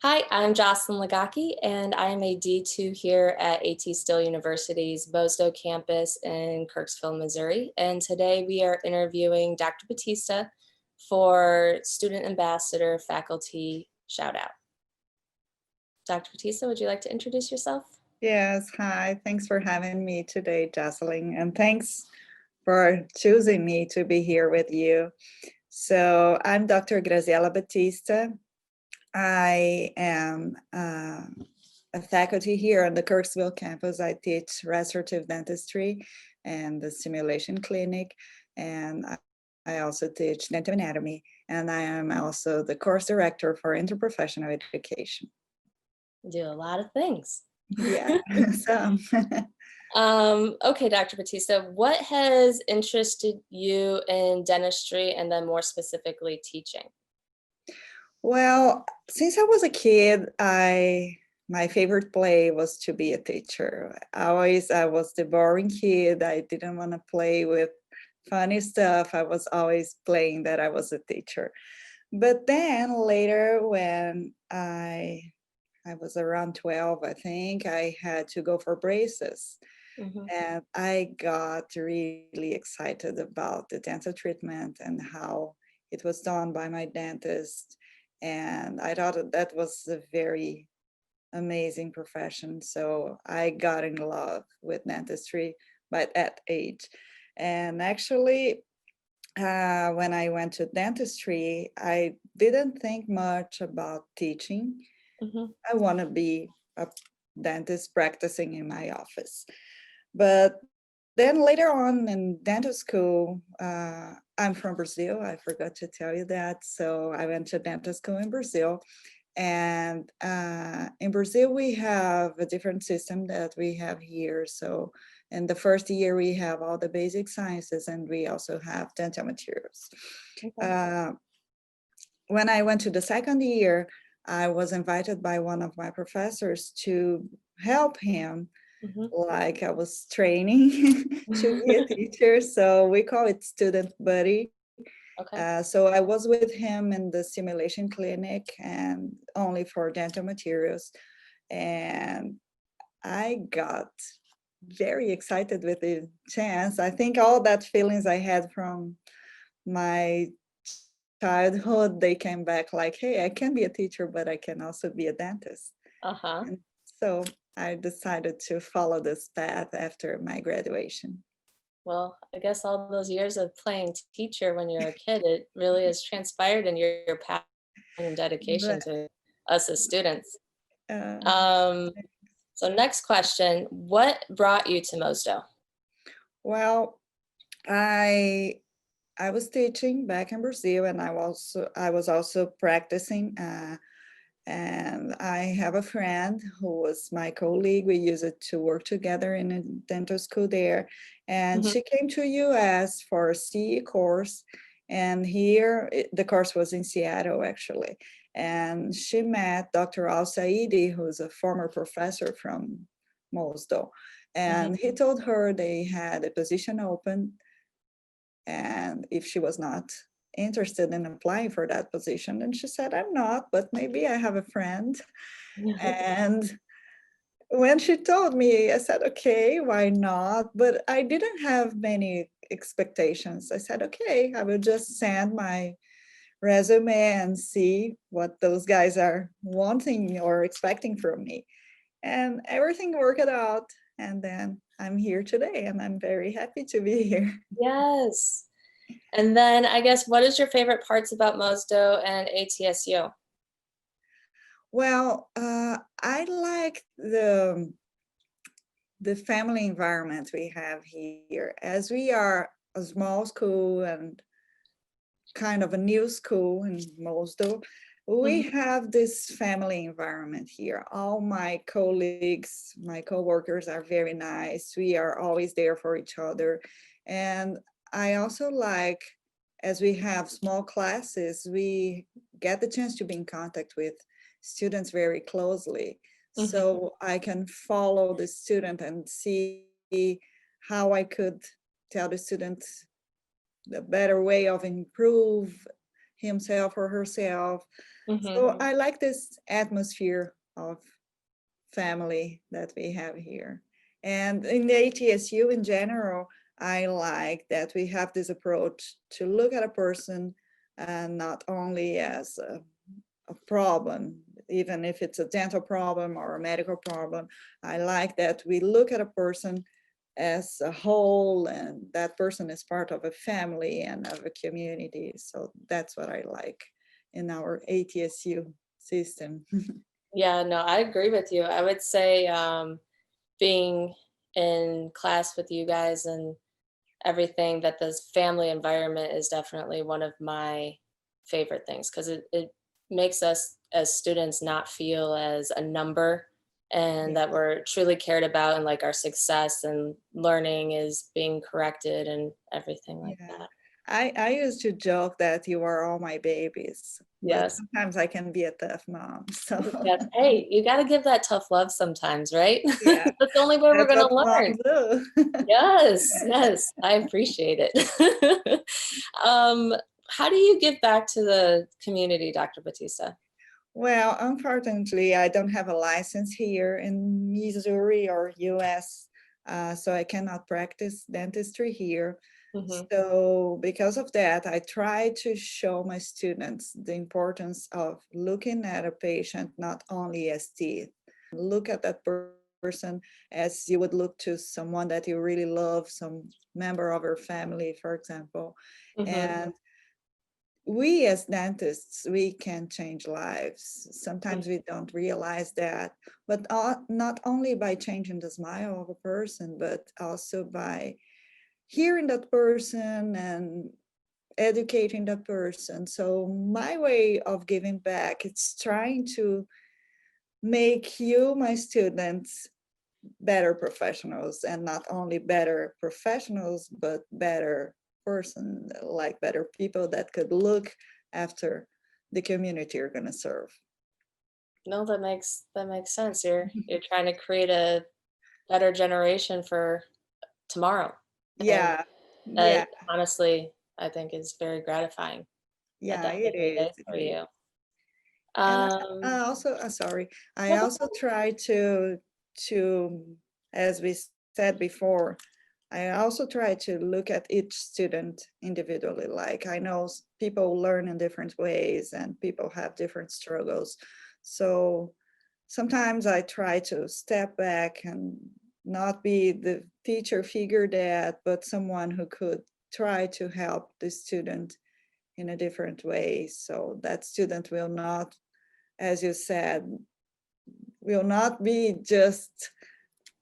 Hi, I'm Jocellyn Ligocki, and I am a D2 here at AT Still University's MOSDOH campus in Kirksville, Missouri. And today we are interviewing Dr. Batista for Student Ambassador Faculty Shout Out. Dr. Batista, would you like to introduce yourself? Yes, hi. Thanks for having me today, Jocellyn, and thanks for choosing me to be here with you. So I'm Dr. Graziela Batista. I am a faculty here on the Kirksville campus. I teach restorative dentistry and the simulation clinic, and I also teach dental anatomy, and I am also the course director for interprofessional education. You do a lot of things. Yeah, so Okay, Dr. Batista, what has interested you in dentistry and then more specifically teaching? Well, since I was a kid, my favorite play was to be a teacher. I was the boring kid. I didn't want to play with funny stuff. I was always playing that I was a teacher. But then later when I was around 12, I think, I had to go for braces. Mhm. And I got really excited about the dental treatment and how it was done by my dentist. And I thought that was a very amazing profession. So I got in love with dentistry by that age. And actually, when I went to dentistry, I didn't think much about teaching. Mhm. I want to be a dentist practicing in my office. But then later on in dental school, I'm from Brazil. I forgot to tell you that. So I went to dental school in Brazil. And in Brazil, we have a different system that we have here. So in the first year, we have all the basic sciences, and we also have dental materials. Okay. Uh, when I went to the second year, I was invited by one of my professors to help him, Mhm. like I was training to be a teacher. So we call it student buddy. Okay. So I was with him in the simulation clinic and only for dental materials. And I got very excited with the chance. I think all that feelings I had from my childhood, they came back like, hey, I can be a teacher, but I can also be a dentist. Uh-huh. And so I decided to follow this path after my graduation. Well, I guess all those years of playing teacher when you're a kid, it really has transpired in your passion and dedication But to us as students. uh, Um, so next question, what brought you to MOSDOH? well, I I was teaching back in Brazil, and I was also practicing. And I have a friend who was my colleague. We used it to work together in a dental school there. And Mhm. she came to US for a CE course. And the course was in Seattle, actually. And she met Dr. Al Saidi, who's a former professor from MOSDOH. Mhm. And he told her they had a position open, and if she was not interested in applying for that position. And she said, I'm not, but maybe I have a friend. And when she told me, I said, okay, why not? But I didn't have many expectations. I said, okay, I will just send my resume and see what those guys are wanting or expecting from me. And everything worked out. And then I'm here today, and I'm very happy to be here. Yes. And then I guess what is your favorite parts about MOSDOH and ATSU? Well, I like the family environment we have here. As we are a small school and kind of a new school in Mosdale, we Mhm. have this family environment here. All my colleagues, my coworkers are very nice. We are always there for each other. And I also like, as we have small classes, we get the chance to be in contact with students very closely. Mhm. So I can follow the student and see how I could tell the student the better way of improve, himself or herself. So Mhm. I like this atmosphere of family that we have here. And in the ATSU in general, I like that we have this approach to look at a person not only as a problem, even if it's a dental problem or a medical problem. I like that we look at a person as a whole, and that person is part of a family and of a community. So that's what I like in our ATSU system. Yeah, no, I agree with you. I would say, being in class with you guys and everything, that this family environment is definitely one of my favorite things, because it makes us as students not feel as a number, and Yeah. that we're truly cared about, and like our success and learning is being corrected and everything like Yeah. that. I used to joke that you are all my babies, but Yes. sometimes I can be a tough mom. So Yes. Hey, you got to give that tough love sometimes, right? yeah, That's the only way we're that's going what to learn. moms do. Yes, yes, I appreciate it. Um, how do you give back to the community, Dr. Batista? Well, unfortunately, I don't have a license here in Missouri or US, so I cannot practice dentistry here. Mhm, So because of that, I try to show my students the importance of looking at a patient not only as teeth. Look at that person as you would look to someone that you really love, some member of your family, for example. mhm, And we as dentists, we can change lives. mm, Sometimes we don't realize that, but not only by changing the smile of a person, but also by hearing that person and educating that person. So my way of giving back, it's trying to make you, my students, better professionals, and not only better professionals, but better person, like better people that could look after the community you're going to serve. no, that makes sense. You're trying to create a better generation for tomorrow, and Yeah, yeah, that honestly, I think is very gratifying. That yeah, it definitely is. is It for is. you. And Um, I also, sorry, I no, go also try to, as we said before, I also try to look at each student individually. Like I know people learn in different ways and people have different struggles. So sometimes I try to step back and not be the teacher figure that, but someone who could try to help the student in a different way. So that student will not, as you said, will not be just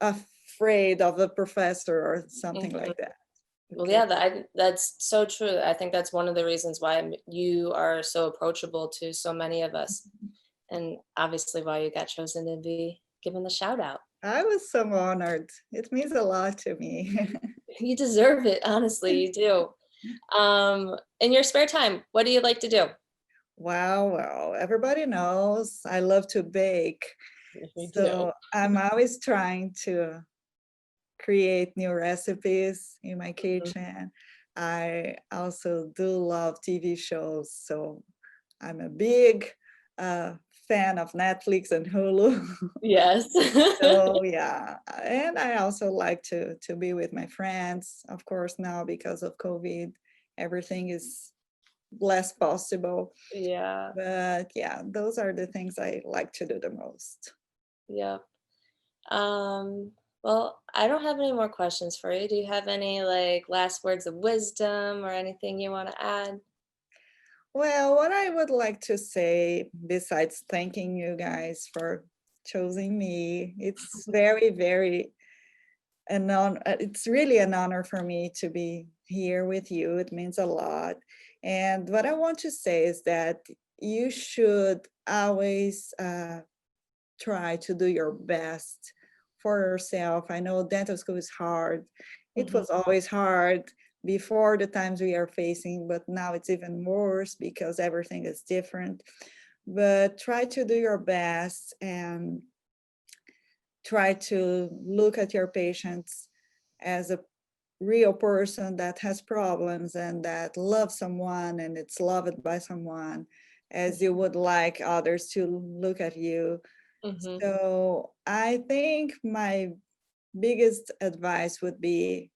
afraid of the professor or something mhm. like that. Well, Okay. yeah, that's so true. I think that's one of the reasons why you are so approachable to so many of us, and obviously why you got chosen to be given the shout out. I was so honored. It means a lot to me. You deserve it, honestly, you do. In your spare time, what do you like to do? Wow, well, everybody knows I love to bake. You do. So I'm always trying to create new recipes in my Mhm. kitchen. I also do love TV shows. So I'm a big uh, fan of Netflix and Hulu. Yes. So yeah, and I also like to be with my friends. Of course, now because of COVID, everything is less possible. Yeah, But yeah, those are the things I like to do the most. yeah. Um, well, I don't have any more questions for you. Do you have any like last words of wisdom or anything you want to add? Well, what I would like to say, besides thanking you guys for choosing me, it's very, very it's really an honor for me to be here with you. It means a lot. And what I want to say is that you should always try to do your best for yourself. I know dental school is hard. It Mhm. was always hard before the times we are facing, but now it's even worse because everything is different. But try to do your best and try to look at your patients as a real person that has problems and that loves someone and it's loved by someone as you would like others to look at you. Mm-hmm. So I think my biggest advice would be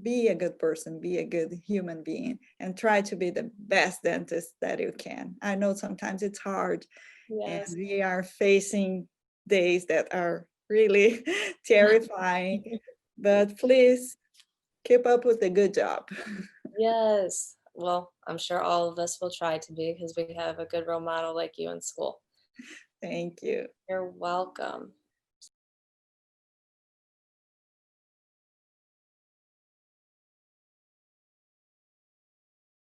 a good person, be a good human being, and try to be the best dentist that you can. I know sometimes it's hard, and Yes. we are facing days that are really terrifying, but please keep up with the good job. Yes. Well, I'm sure all of us will try to be because we have a good role model like you in school. Thank you. You're welcome.